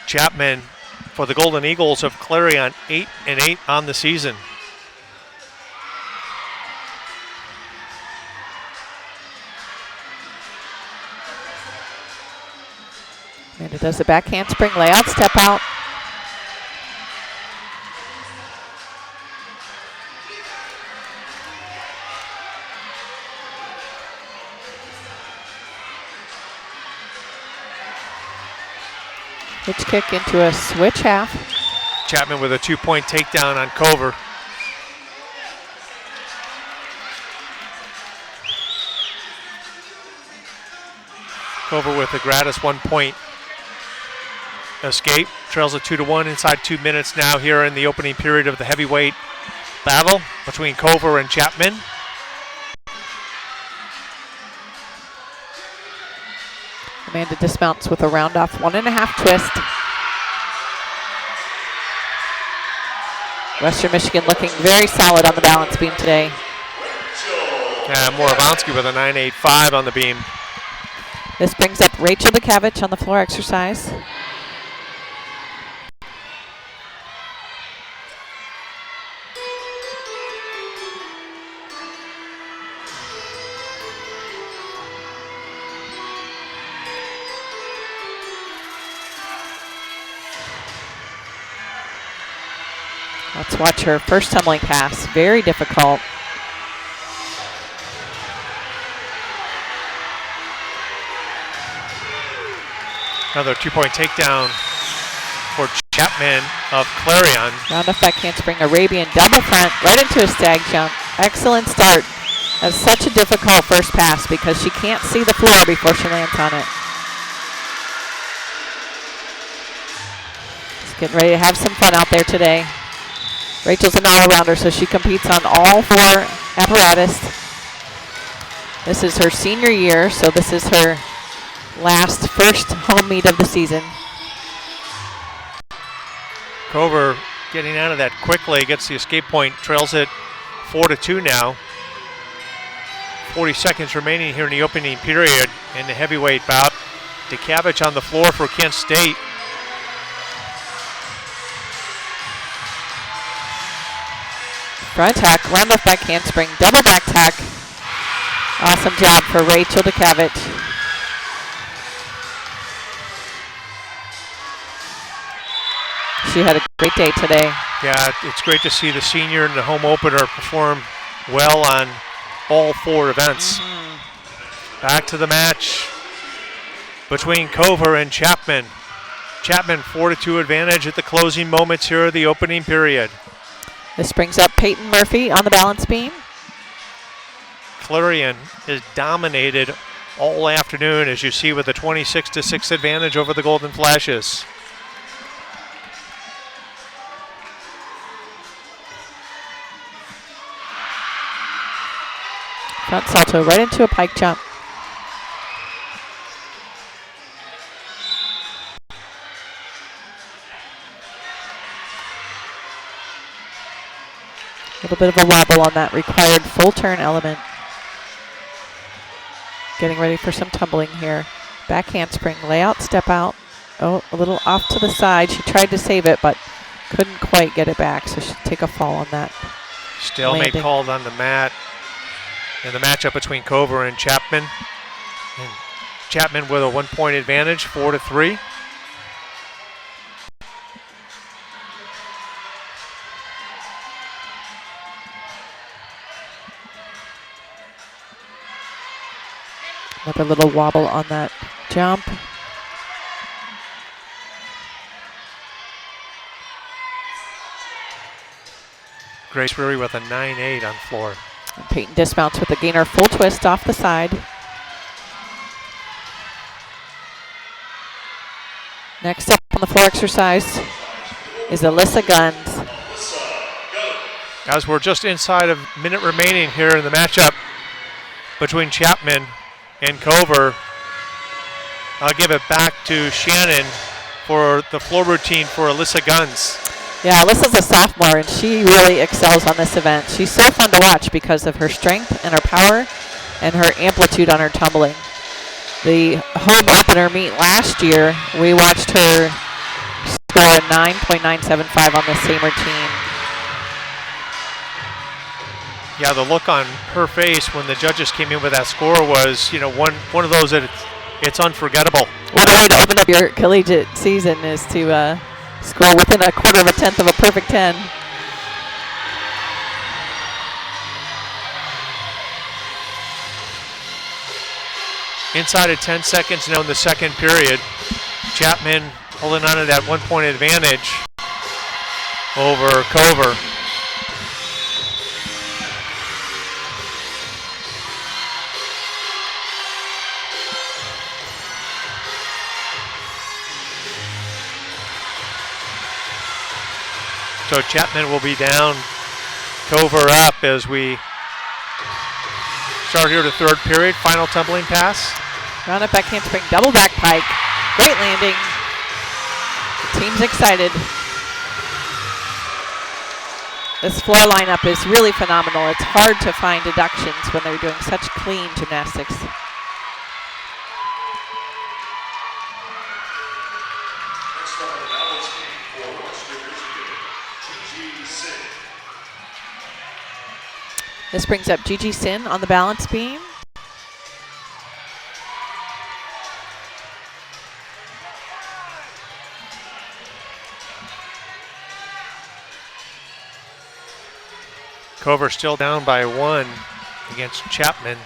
Chapman for the Golden Eagles of Clarion, 8-8 on the season. Amanda does the back handspring layout, step out. Hitch kick into a switch half. Chapman with a 2-point takedown on Cover. Cover with a gratis 1-point escape. Trails at 2-1 inside 2 minutes now here in the opening period of the heavyweight battle between Cover and Chapman. Amanda dismounts with a round off 1.5 twist. Western Michigan looking very solid on the balance beam today. And Moravonsky with a 9.85 on the beam. This brings up Rachel DeCavich on the floor exercise. Let's watch her first tumbling pass. Very difficult. Another 2-point takedown for Chapman of Clarion. Round off back handspring, Arabian double front, right into a stag jump. Excellent start. That's such a difficult first pass because she can't see the floor before she lands on it. Just getting ready to have some fun out there today. Rachel's an all-arounder, so she competes on all 4 apparatus. This is her senior year, so this is her first home meet of the season. Cover getting out of that quickly, gets the escape point, trails it 4-2 now. 40 seconds remaining here in the opening period in the heavyweight bout. DeCavich on the floor for Kent State. Front tack, round off back handspring, double back tack. Awesome job for Rachel DeCavich. She had a great day today. Yeah, it's great to see the senior and the home opener perform well on all 4 events. Back to the match between Cover and Chapman. Chapman 4-2 advantage at the closing moments here of the opening period. This brings up Peyton Murphy on the balance beam. Clarion is dominated all afternoon, as you see, with a 26-6 advantage over the Golden Flashes. Front salto right into a pike jump. A little bit of a wobble on that required full turn element. Getting ready for some tumbling here. Back handspring, layout, step out. Oh, a little off to the side. She tried to save it, but couldn't quite get it back, so she'll take a fall on that. Stalemate landing. called on the mat in the matchup between Cover and Chapman. And Chapman with a 1-point advantage, 4-3. Another little wobble on that jump. Grace Rury with a 9-8 on floor. And Peyton dismounts with a gainer full twist off the side. Next up on the floor exercise is Alyssa Guns. As we're just inside of a minute remaining here in the matchup between Chapman and Cover, I'll give it back to Shannon for the floor routine for Alyssa Guns. Yeah, Alyssa's a sophomore, and she really excels on this event. She's so fun to watch because of her strength and her power and her amplitude on her tumbling. The home opener meet last year, we watched her score a 9.975 on the same routine. Yeah, the look on her face when the judges came in with that score was, you know, one of those that it's unforgettable. What a way to open up your collegiate season is to score within a quarter of a tenth of a perfect 10. Inside of 10 seconds now in the second period. Chapman holding on to that 1-point advantage over Cover. So Chapman will be down, Cover up as we start here the third period. Final tumbling pass. Round up back handspring, double back pike. Great landing. The team's excited. This floor lineup is really phenomenal. It's hard to find deductions when they're doing such clean gymnastics. Next up on the balance beam for Western Michigan, Gigi Sin. This brings up Gigi Sin on the balance beam. Cover still down by 1 against Chapman.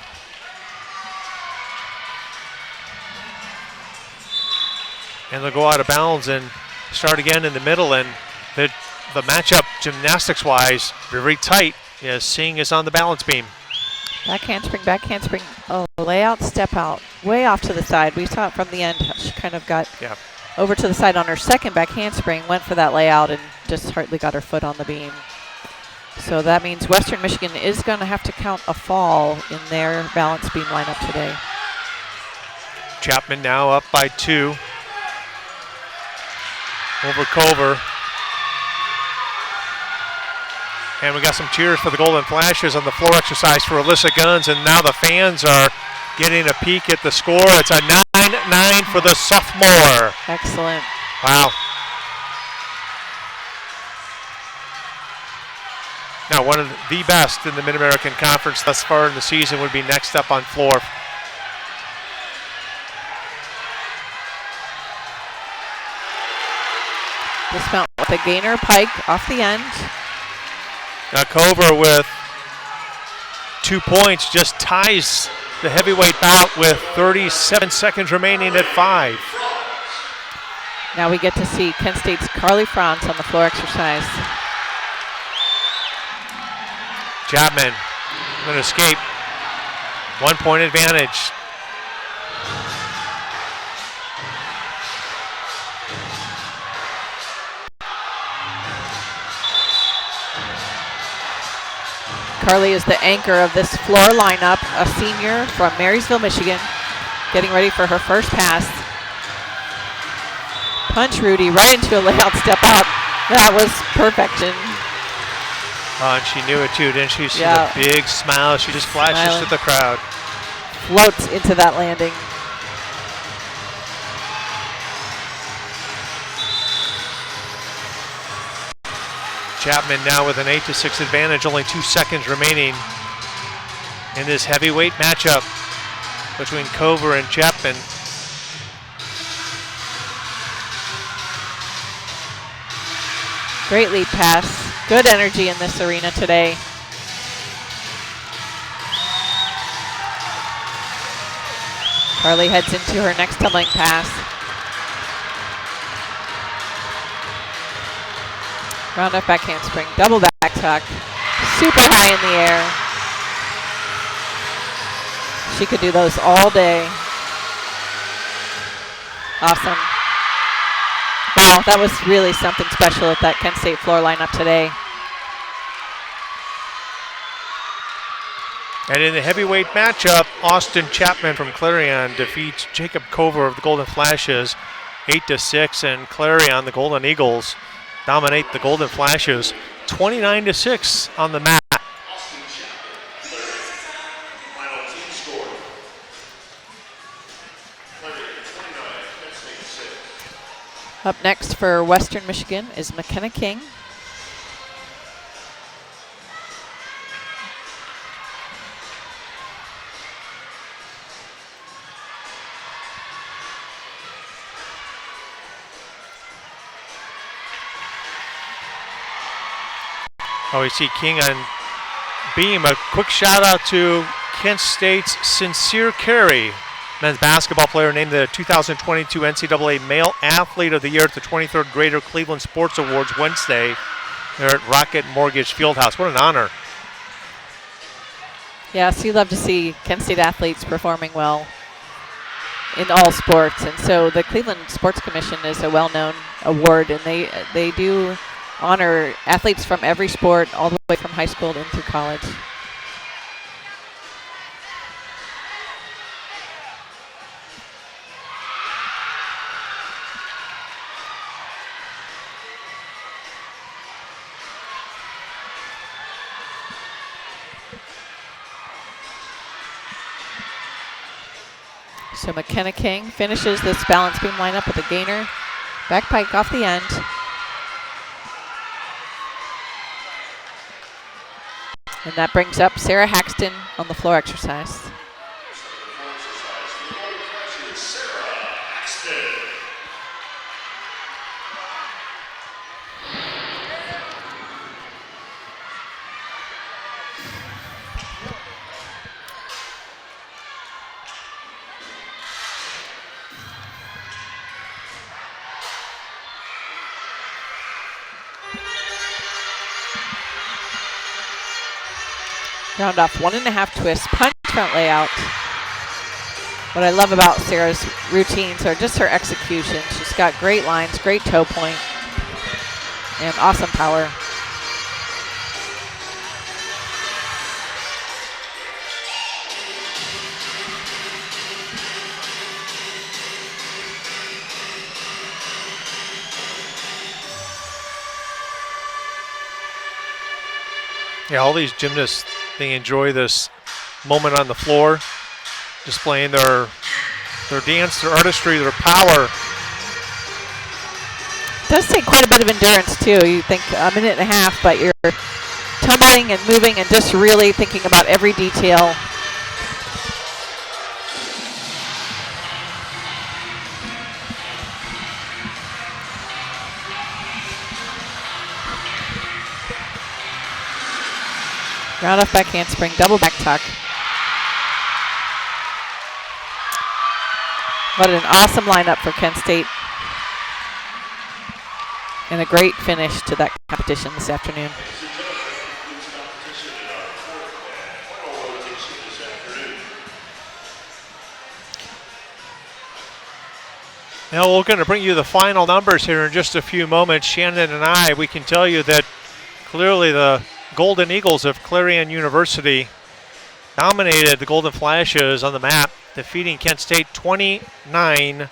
And they'll go out of bounds and start again in the middle. And the matchup, gymnastics-wise, very tight, as Singh is on the balance beam. Back handspring. Oh, layout, step out. Way off to the side. We saw it from the end. She kind of got over to the side on her second back handspring, went for that layout, and just hardly got her foot on the beam. So that means Western Michigan is going to have to count a fall in their balance beam lineup today. Chapman now up by 2 over Cover. And we got some cheers for the Golden Flashes on the floor exercise for Alyssa Guns, and now the fans are getting a peek at the score. It's a 9-9 for the sophomore. Excellent. Wow. Now, one of the best in the Mid-American Conference thus far in the season would be next up on floor. Dismount with a gainer pike off the end. Now Cover with 2 points just ties the heavyweight bout with 37 seconds remaining at 5. Now we get to see Kent State's Carly Franz on the floor exercise. Chapman going to escape. 1-point advantage. Carly is the anchor of this floor lineup, a senior from Marysville, Michigan, getting ready for her first pass. Punch Rudy right into a layout step out. That was perfection. And she knew it too, didn't she? See Yeah. the big smile. She just flashes Smiling. to the crowd. Floats into that landing. Chapman now with an 8-6 advantage, only 2 seconds remaining in this heavyweight matchup between Cover and Chapman. Great lead pass. Good energy in this arena today. Carly heads into her next tumbling pass. Round up back handspring, double back tuck. Super high in the air. She could do those all day. Awesome. Wow, that was really something special at that Kent State floor lineup today. And in the heavyweight matchup, Austin Chapman from Clarion defeats Jacob Cover of the Golden Flashes 8-6, and Clarion, the Golden Eagles, dominate the Golden Flashes 29-6 on the mat. Austin Chapman, final team score. Clarion 29, Kent State 6. Up next for Western Michigan is McKenna King. Oh, we see King on beam. A quick shout out to Kent State's Sincere Carey, men's basketball player named the 2022 NCAA Male Athlete of the Year at the 23rd Greater Cleveland Sports Awards Wednesday there at Rocket Mortgage Fieldhouse. What an honor. Yes, you love to see Kent State athletes performing well in all sports. And so the Cleveland Sports Commission is a well-known award, and they do honor athletes from every sport, all the way from high school into college. So McKenna King finishes this balance beam lineup with a gainer, back pike off the end. And that brings up Sarah Haxton on the floor exercise. Round off 1.5 twist, punch front layout. What I love about Sarah's routines are just her execution. She's got great lines, great toe point, and awesome power. Yeah, all these gymnasts, they enjoy this moment on the floor, displaying their dance, their artistry, their power. It does take quite a bit of endurance too. You think a minute and a half, but you're tumbling and moving and just really thinking about every detail. Round off back handspring, double back tuck. What an awesome lineup for Kent State. And a great finish to that competition this afternoon. Now we're going to bring you the final numbers here in just a few moments. Shannon and we can tell you that clearly the Golden Eagles of Clarion University dominated the Golden Flashes on the map, defeating Kent State 29-6.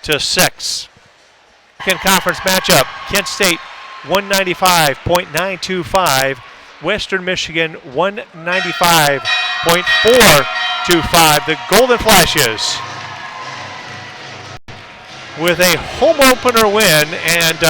Second conference matchup, Kent State 195.925 Western Michigan 195.425. The Golden Flashes with a home opener win, and